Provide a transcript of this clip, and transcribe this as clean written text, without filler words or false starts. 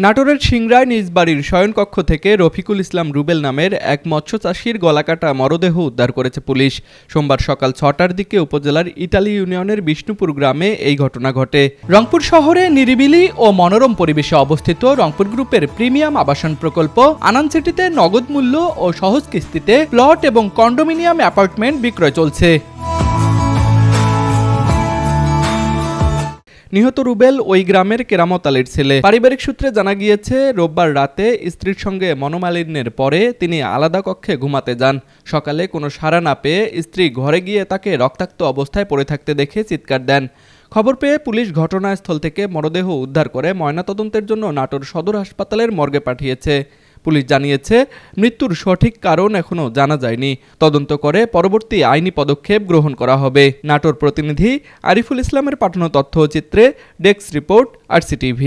নাটোরের সিংড়ায় নিজ বাড়ির শয়নকক্ষ থেকে রফিকুল ইসলাম রুবেল নামের এক মৎস্যচাষীর গলাকাটা মরদেহ উদ্ধার করেছে পুলিশ। সোমবার সকাল ৬টার দিকে উপজেলার ইটালি ইউনিয়নের বিষ্ণুপুর গ্রামে এই ঘটনা ঘটে। রংপুর শহরে নিরিবিলি ও মনোরম পরিবেশে অবস্থিত রংপুর গ্রুপের প্রিমিয়াম আবাসন প্রকল্প আনান সিটিতে নগদ মূল্য ও সহজ কিস্তিতে প্লট এবং কন্ডোমিনিয়াম অ্যাপার্টমেন্ট বিক্রয় চলছে। নিহত রুবেল ওই গ্রামের কেরামত আলীর ছেলে। পারিবারিক সূত্রে জানা গিয়েছে, রোববার রাতে স্ত্রীর সঙ্গে মনোমালিন্যের পরে তিনি আলাদা কক্ষে ঘুমাতে যান। সকালে কোনো সাড়া না পেয়ে স্ত্রী ঘরে গিয়ে তাকে রক্তাক্ত অবস্থায় পড়ে থাকতে দেখে চিৎকার দেন। খবর পেয়ে পুলিশ ঘটনাস্থল থেকে মরদেহ উদ্ধার করে ময়নাতদন্তের জন্য নাটোর সদর হাসপাতালের মর্গে পাঠিয়েছে। পুলিশ জানিয়েছে, মৃত্যুর সঠিক কারণ এখনও জানা যায়নি। তদন্ত করে পরবর্তী আইনি পদক্ষেপ গ্রহণ করা হবে। নাটোর প্রতিনিধি আরিফুল ইসলামের পাঠানো তথ্যচিত্রে ডেস্ক রিপোর্ট, RCTV।